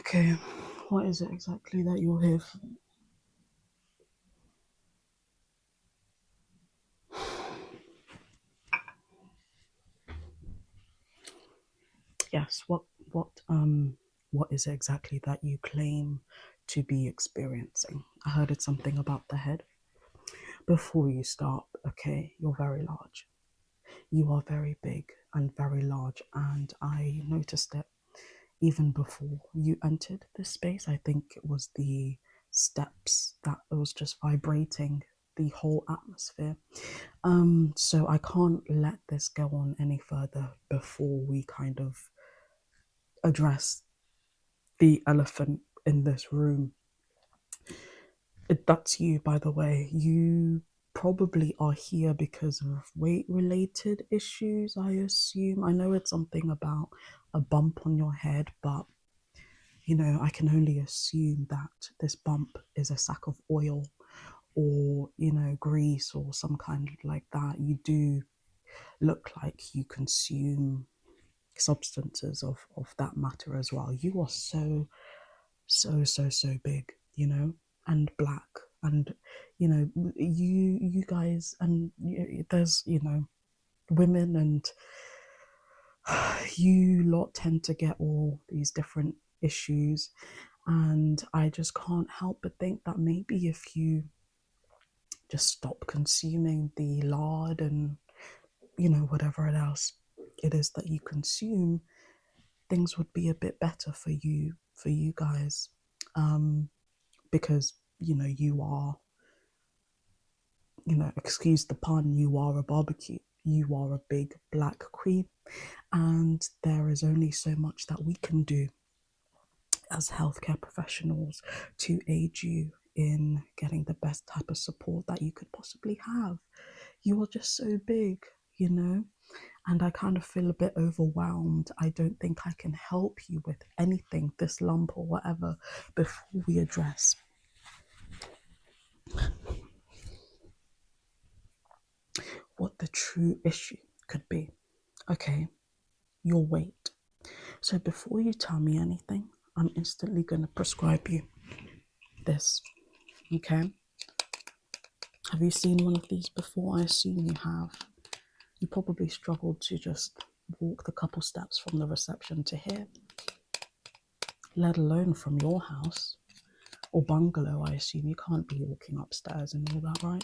Okay, what is it exactly that you're here for? Yes, what is it exactly that you claim to be experiencing? I heard it's something about the head. Before you start, okay, you're very large. You are very big and very large, and I noticed it even before you entered this space. I think it was the steps that it was just vibrating the whole atmosphere. So I can't let this go on any further before we kind of address the elephant in this room. That's you, by the way. You probably are here because of weight related issues, I assume. I know it's something about a bump on your head, but I can only assume that this bump is a sack of oil or, grease or some kind like that. You do look like you consume substances of that matter as well. You are so big, and black, and you guys, and there's women, and you lot tend to get all these different issues, and I just can't help but think that maybe if you just stop consuming the lard and whatever else it is that you consume, things would be a bit better for you guys, because you are, excuse the pun, you are a barbecue, you are a big black queen, and there is only so much that we can do as healthcare professionals to aid you in getting the best type of support that you could possibly have. You are just so big, you know and I kind of feel a bit overwhelmed. I don't think I can help you with anything, this lump or whatever, before we address what the true issue could be. Okay, your weight. So before you tell me anything, I'm instantly going to prescribe you this. Okay? Have you seen one of these before? I assume you have. You probably struggled to just walk the couple steps from the reception to here, let alone from your house or bungalow. I assume you can't be walking upstairs and all that, right?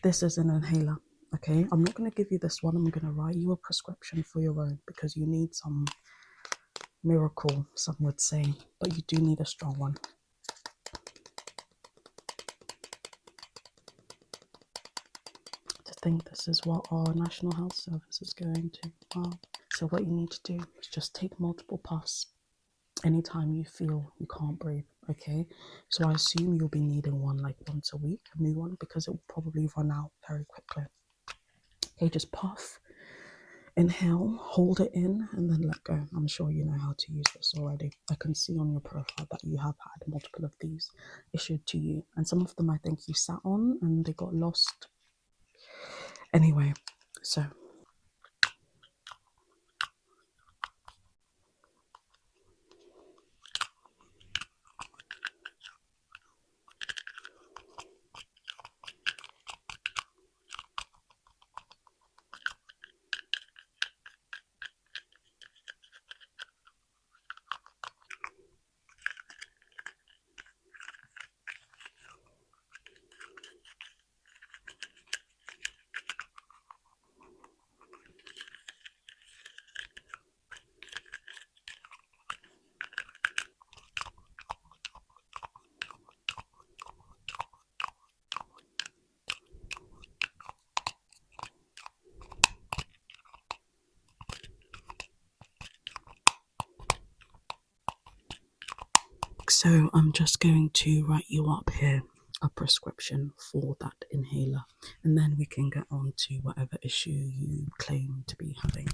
This is an inhaler, okay? I'm not going to give you this one. I'm going to write you a prescription for your own because you need some miracle, some would say, but you do need a strong one. To think this is what our National Health Service is going to. Wow. So what you need to do is just take multiple puffs anytime you feel you can't breathe, okay? So I assume you'll be needing one like once a week, a new one, because it will probably run out very quickly. Okay, just puff, inhale, hold it in, and then let go. I'm sure you know how to use this already. I can see on your profile that you have had multiple of these issued to you, and some of them I think you sat on and they got lost. Anyway, so I'm just going to write you up here a prescription for that inhaler, and then we can get on to whatever issue you claim to be having.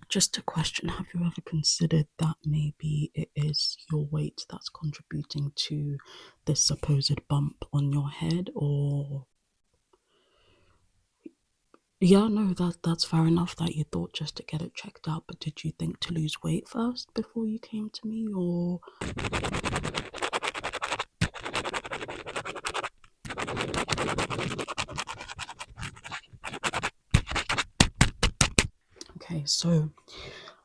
Just a question, have you ever considered that maybe it is your weight that's contributing to this supposed bump on your head? Or yeah, no, that's fair enough that you thought just to get it checked out, but did you think to lose weight first before you came to me? Or okay, so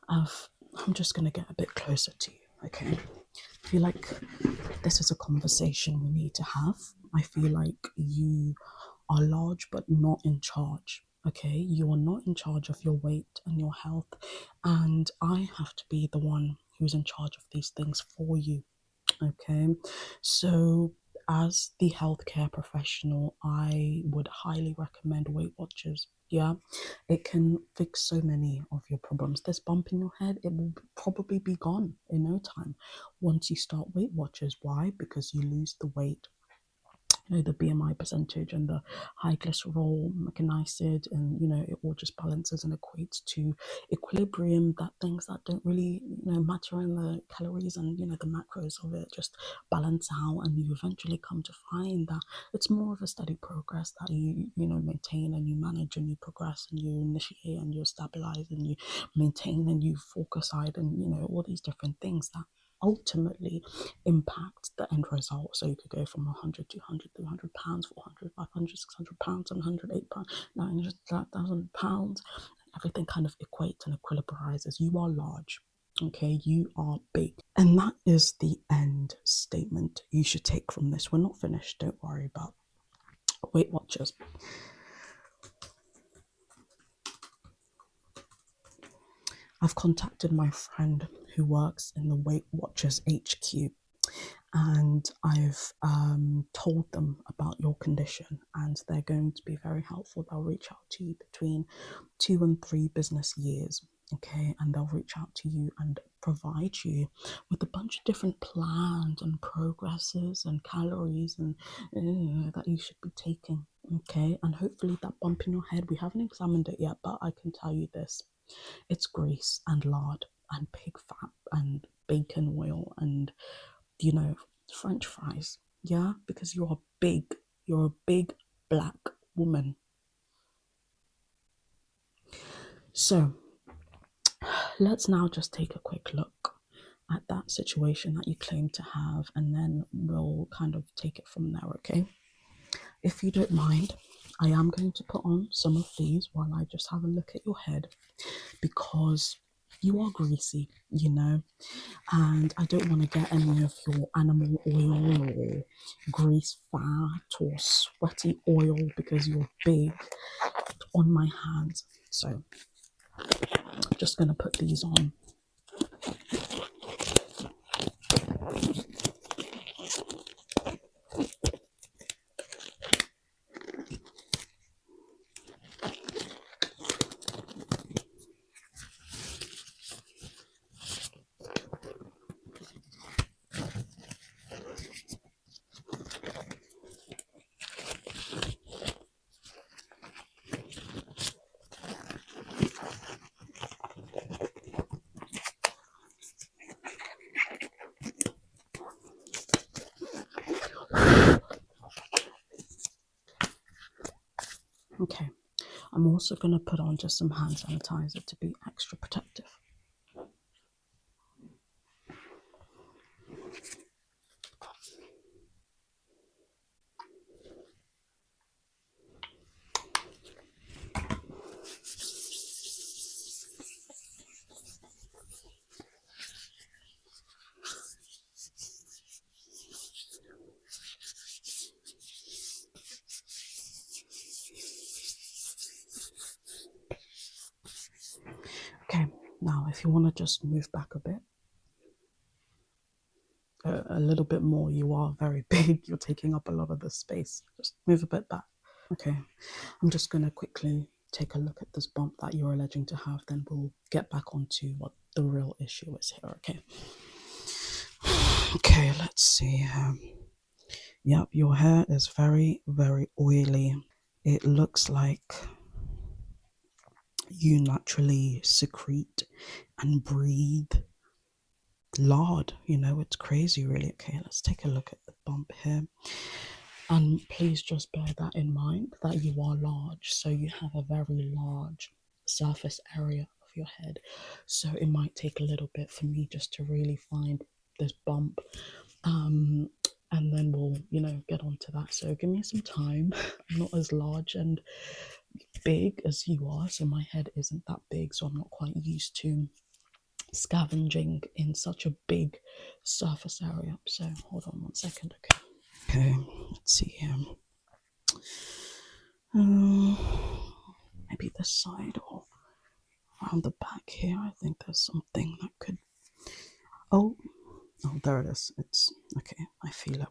I'm just gonna get a bit closer to you, okay? I feel like this is a conversation we need to have. I feel like you are large but not in charge. Okay, you are not in charge of your weight and your health, and I have to be the one who's in charge of these things for you. Okay, so as the healthcare professional, I would highly recommend Weight Watchers. Yeah, it can fix so many of your problems. This bump in your head, it will probably be gone in no time once you start Weight Watchers. Why? Because you lose the weight, the BMI percentage and the high cholesterol, mechanized, and it all just balances and equates to equilibrium. That things that don't really matter in the calories and the macros of it just balance out, and you eventually come to find that it's more of a steady progress that you maintain and you manage and you progress and you initiate and you stabilize and you maintain and you focus side and all these different things that ultimately impact the end result. So you could go from 100, 200, 300 pounds, 400, 500, 600 pounds, 708 pounds, 900,000 pounds. Everything kind of equates and equilibrizes. You are large. Okay, you are big. And that is the end statement you should take from this. We're not finished, don't worry about Weight Watchers. I've contacted my friend who works in the Weight Watchers HQ, and I've told them about your condition, and they're going to be very helpful. They'll reach out to you between 2 and 3 business years, okay, and they'll reach out to you and provide you with a bunch of different plans and progresses and calories and that you should be taking, okay. And hopefully that bump in your head, we haven't examined it yet, but I can tell you this: it's grease and lard and pig fat and bacon oil and French fries. Yeah, because you're a big black woman. So let's now just take a quick look at that situation that you claim to have, and then we'll kind of take it from there, okay? If you don't mind, I am going to put on some of these while I just have a look at your head, because you are greasy, and I don't want to get any of your animal oil or grease fat or sweaty oil because you're big on my hands. So I'm just going to put these on. Okay, I'm also going to put on just some hand sanitizer to be extra protective. Okay, now if you want to just move back a bit, a little bit more. You are very big. You're taking up a lot of the space. Just move a bit back. Okay, I'm just going to quickly take a look at this bump that you're alleging to have. Then we'll get back onto what the real issue is here. Okay. Okay, let's see. Yep, your hair is very, very oily. It looks like you naturally secrete and breathe lard. You know, it's crazy, really. Okay, let's take a look at the bump here. And please just bear that in mind that you are large, so you have a very large surface area of your head. So it might take a little bit for me just to really find this bump. And then we'll, get onto that. So give me some time. I'm not as large and big as you are, so my head isn't that big, so I'm not quite used to scavenging in such a big surface area. So hold on 1 second. Okay, let's see here. Maybe this side or around the back here. I think there's something that could. Oh, there it is. It's okay. I feel it.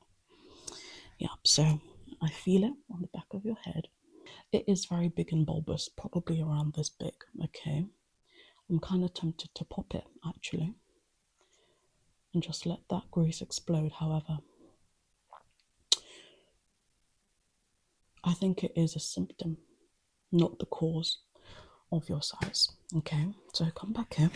Yeah, so I feel it on the back of your head. It is very big and bulbous, probably around this big. Okay, I'm kind of tempted to pop it actually and just let that grease explode. However, I think it is a symptom, not the cause of your size. Okay, so come back here.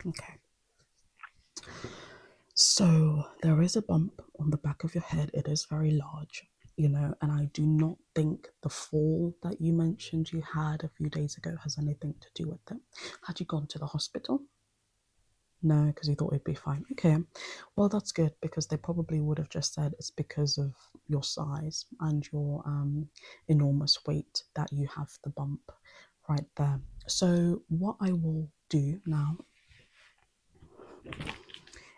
Okay. So there is a bump on the back of your head. It is very large, and I do not think the fall that you mentioned you had a few days ago has anything to do with it. Had you gone to the hospital? No, because you thought it'd be fine. Okay, well, that's good because they probably would have just said it's because of your size and your enormous weight that you have the bump right there. So what I will do now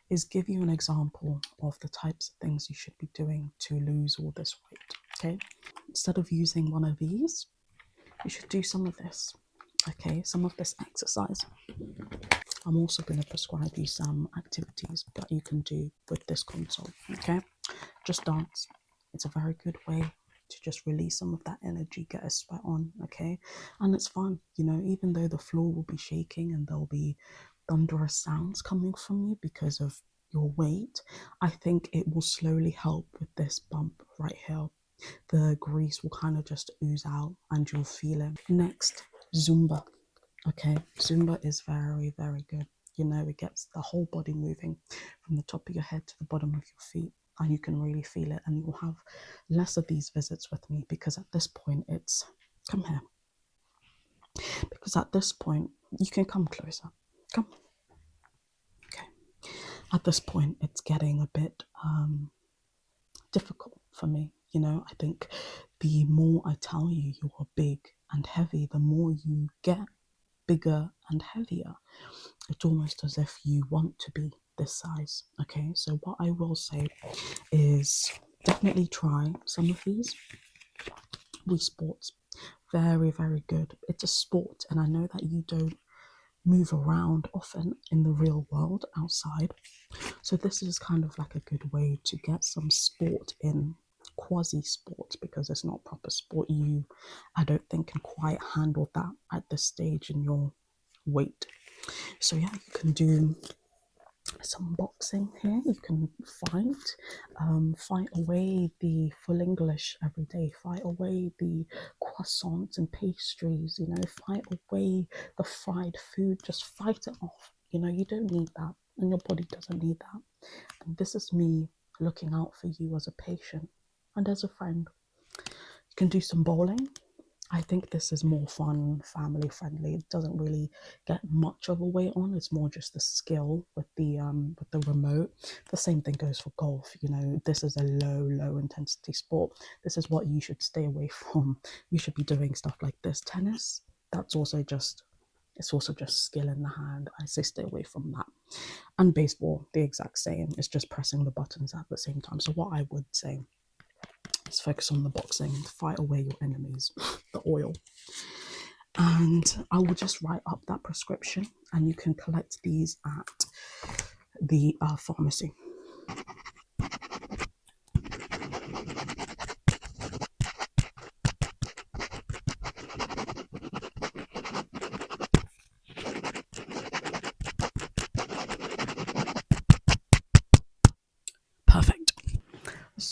is give you an example of the types of things you should be doing to lose all this weight. Okay, instead of using one of these, you should do some of this. Okay, some of this exercise. I'm also going to prescribe you some activities that you can do with this console. Okay, just dance. It's a very good way to just release some of that energy, get a sweat on. Okay, and it's fun, even though the floor will be shaking and there'll be thunderous sounds coming from you because of your weight. I think it will slowly help with this bump right here. The grease will kind of just ooze out and you'll feel it. Next, Zumba. Okay, Zumba is very, very good. It gets the whole body moving from the top of your head to the bottom of your feet, and you can really feel it. And you will have less of these visits with me because at this point, it's come here. Because at this point, you can come closer. Come. Okay. At this point, it's getting a bit difficult for me. I think the more I tell you you are big and heavy, the more you get bigger and heavier. It's almost as if you want to be this size. Okay, so what I will say is definitely try some of these. Wii Sports, very, very good. It's a sport, and I know that you don't move around often in the real world outside, so this is kind of like a good way to get some sport in, quasi sport, because it's not proper sport. I don't think, can quite handle that at this stage in your weight. So yeah, you can do some boxing here. You can fight away the full English every day, fight away the croissants and pastries, fight away the fried food, just fight it off. You don't need that, and your body doesn't need that. And this is me looking out for you as a patient and as a friend. You can do some bowling. I think this is more fun, family friendly. It doesn't really get much of a weight on. It's more just the skill with the remote. The same thing goes for golf. This is a low intensity sport. This is what you should stay away from. You should be doing stuff like this. Tennis, it's also just skill in the hand. I say stay away from that. And baseball, the exact same. It's just pressing the buttons at the same time. So what I would say, let's focus on the boxing, fight away your enemies, the oil. And I will just write up that prescription and you can collect these at the pharmacy.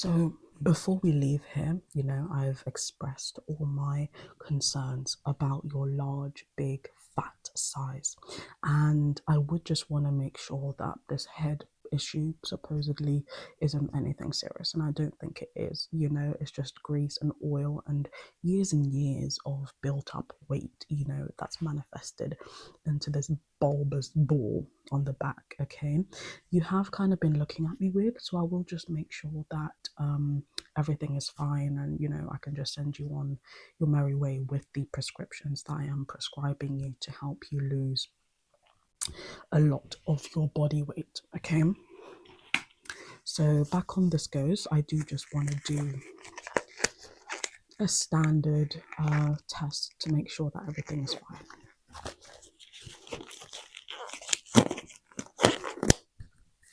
So before we leave here, I've expressed all my concerns about your large, big, fat size. And I would just want to make sure that this head issue supposedly isn't anything serious. And I don't think it is. It's just grease and oil and years of built up weight, that's manifested into this bulbous ball on the back. Okay, you have kind of been looking at me weird, so I will just make sure that everything is fine, and I can just send you on your merry way with the prescriptions that I am prescribing you to help you lose a lot of your body weight. Okay, so back on this goes, I do just want to do a standard test to make sure that everything is fine.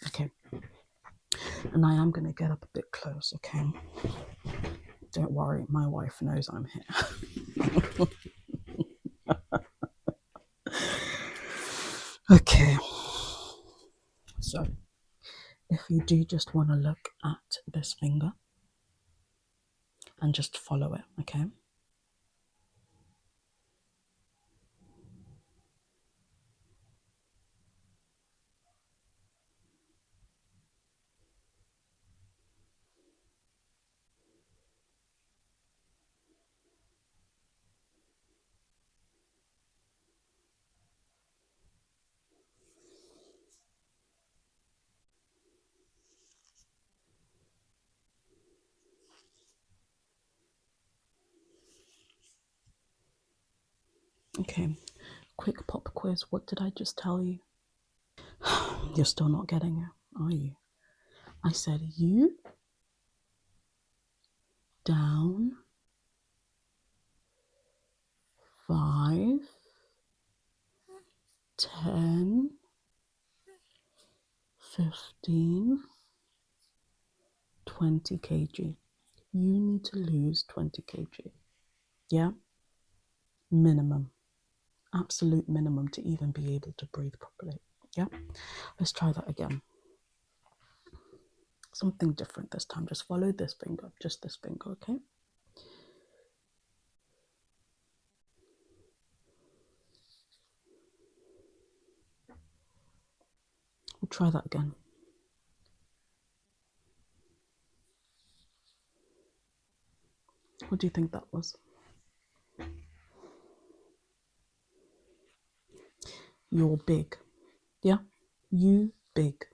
Okay, and I am going to get up a bit close. Okay, don't worry, my wife knows I'm here. Okay, so if you do just want to look at this finger and just follow it. Okay, okay, quick pop quiz. What did I just tell you? You're still not getting it, are you? I said you down 5, 10, 15, 20 kg. You need to lose 20 kg. Yeah? Minimum. Absolute minimum to even be able to breathe properly. Yeah? Let's try that again. Something different this time. Just follow this finger. Just this finger, okay? We'll try that again. What do you think that was? You're big. Yeah? You big.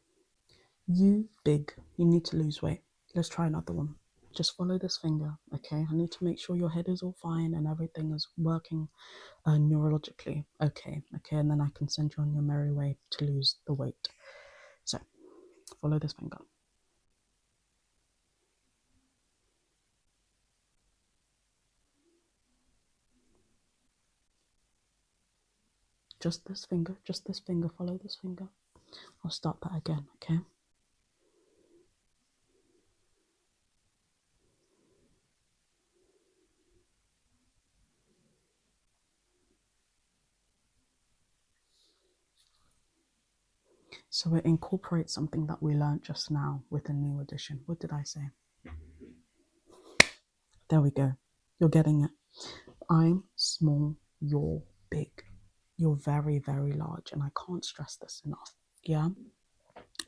You big. You need to lose weight. Let's try another one. Just follow this finger, okay? I need to make sure your head is all fine and everything is working neurologically. Okay, and then I can send you on your merry way to lose the weight. So, follow this finger. Just this finger, follow this finger. I'll start that again, okay? So it incorporates something that we learned just now with a new addition. What did I say? There we go. You're getting it. I'm small, you're big. You're very, very large, and I can't stress this enough. Yeah?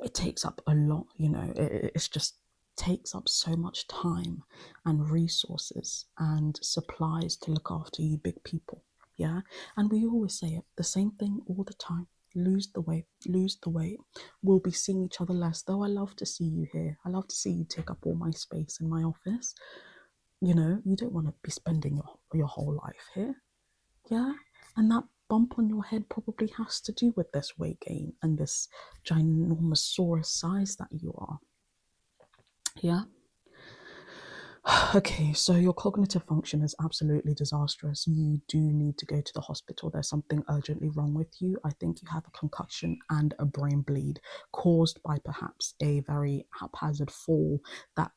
It takes up a lot, it's just takes up so much time and resources and supplies to look after you big people. Yeah, and we always say it, the same thing all the time: lose the weight, lose the weight. We'll be seeing each other less, though I love to see you here. I love to see you take up all my space in my office. You don't want to be spending your whole life here. Yeah, and that bump on your head probably has to do with this weight gain and this ginormous size that you are. Yeah. Okay, so your cognitive function is absolutely disastrous. You do need to go to the hospital. There's something urgently wrong with you. I think you have a concussion and a brain bleed caused by perhaps a very haphazard fall that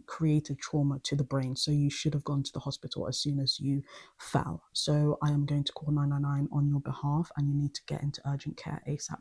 created trauma to the brain. So you should have gone to the hospital as soon as you fell. So I am going to call 999 on your behalf, and you need to get into urgent care ASAP.